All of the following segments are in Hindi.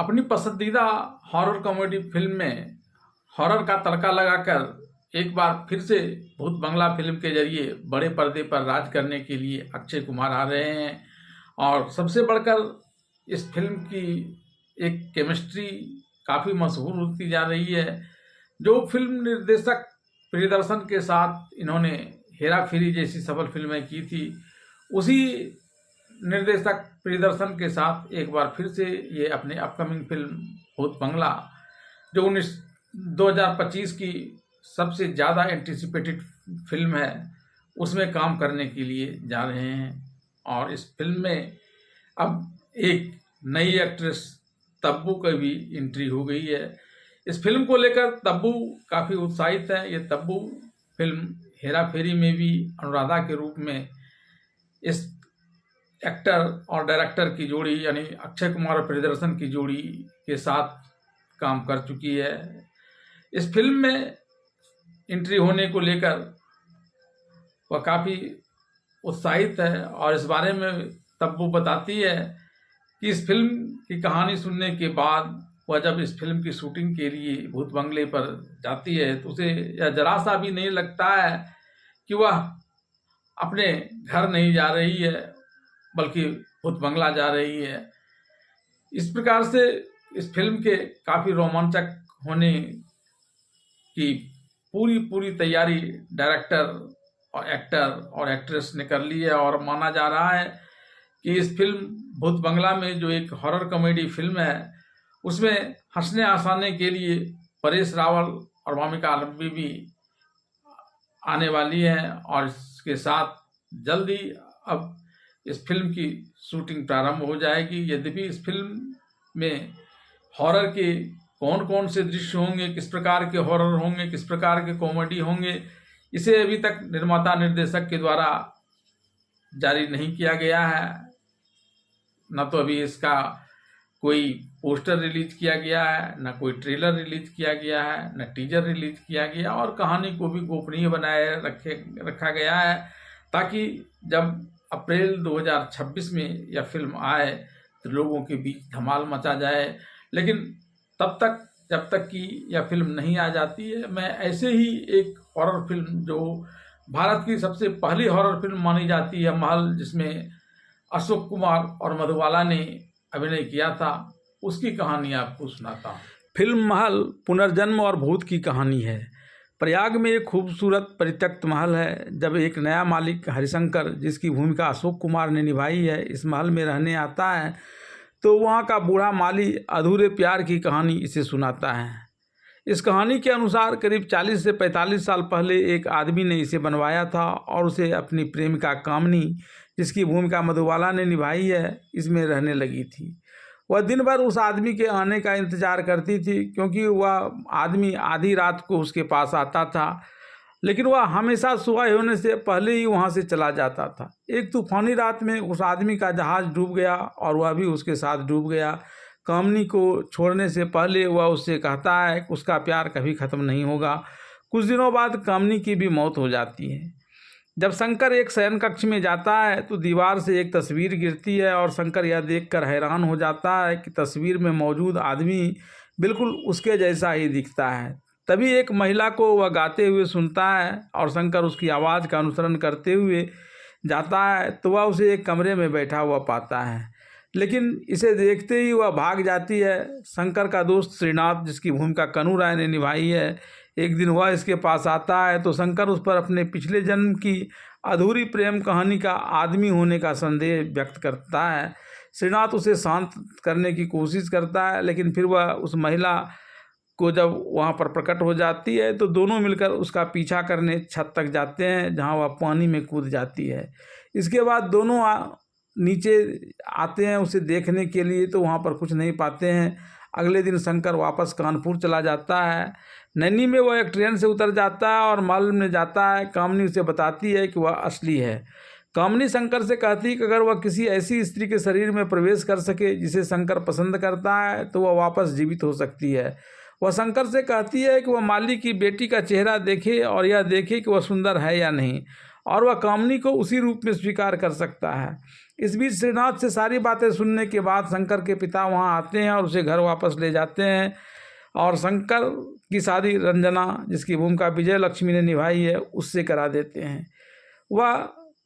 अपनी पसंदीदा हॉरर कॉमेडी फिल्म में हॉरर का तड़का लगाकर एक बार फिर से भूत बंगला फिल्म के जरिए बड़े पर्दे पर राज करने के लिए अक्षय कुमार आ रहे हैं। और सबसे बढ़कर इस फिल्म की एक केमिस्ट्री काफ़ी मशहूर होती जा रही है। जो फिल्म निर्देशक प्रियदर्शन के साथ इन्होंने हेरा फेरी जैसी सफल फिल्में की थी, उसी निर्देशक प्रियदर्शन के साथ एक बार फिर से ये अपने अपकमिंग फिल्म भूत बंगला, जो 2025 की सबसे ज़्यादा एंटिसिपेटेड फिल्म है, उसमें काम करने के लिए जा रहे हैं। और इस फिल्म में अब एक नई एक्ट्रेस तब्बू की भी एंट्री हो गई है। इस फिल्म को लेकर तब्बू काफ़ी उत्साहित है। ये तब्बू फिल्म हेरा फेरी में भी अनुराधा के रूप में इस एक्टर और डायरेक्टर की जोड़ी यानी अक्षय कुमार और प्रियदर्शन की जोड़ी के साथ काम कर चुकी है। इस फिल्म में एंट्री होने को लेकर वह काफ़ी उत्साहित है। और इस बारे में तब्बू बताती है कि इस फिल्म की कहानी सुनने के बाद वह जब इस फिल्म की शूटिंग के लिए भूत बंगले पर जाती है तो उसे यह जरा सा भी नहीं लगता है कि वह अपने घर नहीं जा रही है, बल्कि भूत बंगला जा रही है। इस प्रकार से इस फिल्म के काफ़ी रोमांचक होने की पूरी तैयारी डायरेक्टर और एक्टर और एक्ट्रेस ने कर ली है। और माना जा रहा है कि इस फिल्म भूत बंगला में जो एक हॉरर कॉमेडी फिल्म है, उसमें हंसने हंसाने के लिए परेश रावल और वामिका आलम्बी भी आने वाली है। और इसके साथ जल्दी अब इस फिल्म की शूटिंग प्रारंभ हो जाएगी। यद्यपि इस फिल्म में हॉरर के कौन कौन से दृश्य होंगे, किस प्रकार के हॉरर होंगे, किस प्रकार के कॉमेडी होंगे, इसे अभी तक निर्माता निर्देशक के द्वारा जारी नहीं किया गया है। न तो अभी इसका कोई पोस्टर रिलीज किया गया है, न कोई ट्रेलर रिलीज किया गया है, न टीजर रिलीज किया गया, और कहानी को भी गोपनीय बनाए रखा गया है, ताकि जब अप्रैल 2026 में यह फिल्म आए तो लोगों के बीच धमाल मचा जाए। लेकिन तब तक जब तक कि यह फिल्म नहीं आ जाती है, मैं ऐसे ही एक हॉरर फिल्म जो भारत की सबसे पहली हॉरर फिल्म मानी जाती है, महल, जिसमें अशोक कुमार और मधुबाला ने अभिनय किया था, उसकी कहानी आपको सुनाता हूँ। फिल्म महल पुनर्जन्म और भूत की कहानी है। प्रयाग में एक खूबसूरत परित्यक्त महल है। जब एक नया मालिक हरिशंकर, जिसकी भूमिका अशोक कुमार ने निभाई है, इस महल में रहने आता है तो वहाँ का बूढ़ा माली अधूरे प्यार की कहानी इसे सुनाता है। इस कहानी के अनुसार करीब 40 से 45 साल पहले एक आदमी ने इसे बनवाया था और उसे अपनी प्रेमिका कामनी, जिसकी भूमिका मधुबाला ने निभाई है, इसमें रहने लगी थी। वह दिन भर उस आदमी के आने का इंतजार करती थी, क्योंकि वह आदमी आधी रात को उसके पास आता था, लेकिन वह हमेशा सुबह होने से पहले ही वहाँ से चला जाता था। एक तूफानी रात में उस आदमी का जहाज़ डूब गया और वह भी उसके साथ डूब गया। कामनी को छोड़ने से पहले वह उससे कहता है कि उसका प्यार कभी ख़त्म नहीं होगा। कुछ दिनों बाद कामनी की भी मौत हो जाती है। जब शंकर एक शयन कक्ष में जाता है तो दीवार से एक तस्वीर गिरती है और शंकर यह देखकर हैरान हो जाता है कि तस्वीर में मौजूद आदमी बिल्कुल उसके जैसा ही दिखता है। तभी एक महिला को वह गाते हुए सुनता है और शंकर उसकी आवाज़ का अनुसरण करते हुए जाता है तो वह उसे एक कमरे में बैठा हुआ पाता है, लेकिन इसे देखते ही वह भाग जाती है। शंकर का दोस्त श्रीनाथ, जिसकी भूमिका कनू राय ने निभाई है, एक दिन वह इसके पास आता है तो शंकर उस पर अपने पिछले जन्म की अधूरी प्रेम कहानी का आदमी होने का संदेह व्यक्त करता है। श्रीनाथ उसे शांत करने की कोशिश करता है, लेकिन फिर वह उस महिला को जब वहाँ पर प्रकट हो जाती है तो दोनों मिलकर उसका पीछा करने छत तक जाते हैं, जहाँ वह पानी में कूद जाती है। इसके बाद दोनों नीचे आते हैं उसे देखने के लिए, तो वहाँ पर कुछ नहीं पाते हैं। अगले दिन शंकर वापस कानपुर चला जाता है। नैनी में वह एक ट्रेन से उतर जाता है और महल में जाता है। कामनी उसे बताती है कि वह असली है। कामनी शंकर से कहती है कि अगर वह किसी ऐसी स्त्री के शरीर में प्रवेश कर सके जिसे शंकर पसंद करता है तो वह वापस जीवित हो सकती है। वह शंकर से कहती है कि वह माली की बेटी का चेहरा देखे और यह देखे कि वह सुंदर है या नहीं, और वह कामनी को उसी रूप में स्वीकार कर सकता है। इस बीच श्रीनाथ से सारी बातें सुनने के बाद शंकर के पिता वहां आते हैं और उसे घर वापस ले जाते हैं और शंकर की शादी रंजना, जिसकी भूमिका विजय लक्ष्मी ने निभाई है, उससे करा देते हैं। वह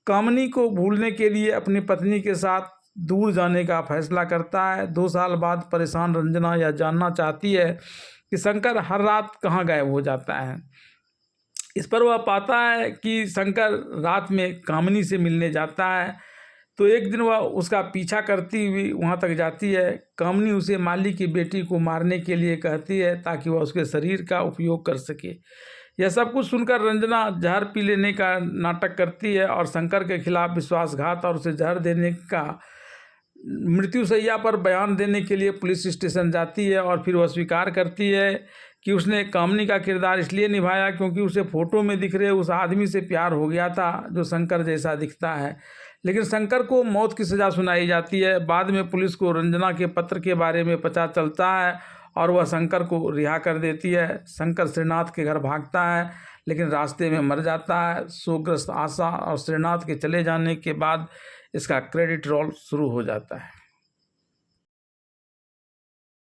कामनी को भूलने के लिए अपनी पत्नी के साथ दूर जाने का फैसला करता है। 2 साल बाद परेशान रंजना यह जानना चाहती है कि शंकर हर रात कहाँ गायब हो जाता है। इस पर वह पाता है कि शंकर रात में कामनी से मिलने जाता है, तो एक दिन वह उसका पीछा करती हुई वहाँ तक जाती है। कामनी उसे माली की बेटी को मारने के लिए कहती है ताकि वह उसके शरीर का उपयोग कर सके। यह सब कुछ सुनकर रंजना जहर पी लेने का नाटक करती है और शंकर के खिलाफ विश्वासघात और उसे जहर देने का मृत्युशैया पर बयान देने के लिए पुलिस स्टेशन जाती है और फिर वह स्वीकार करती है कि उसने कामनी का किरदार इसलिए निभाया क्योंकि उसे फोटो में दिख रहे उस आदमी से प्यार हो गया था जो शंकर जैसा दिखता है। लेकिन शंकर को मौत की सज़ा सुनाई जाती है। बाद में पुलिस को रंजना के पत्र के बारे में पता चलता है और वह शंकर को रिहा कर देती है। शंकर श्रीनाथ के घर भागता है लेकिन रास्ते में मर जाता है। शोकग्रस्त आशा और श्रीनाथ के चले जाने के बाद इसका क्रेडिट रोल शुरू हो जाता है।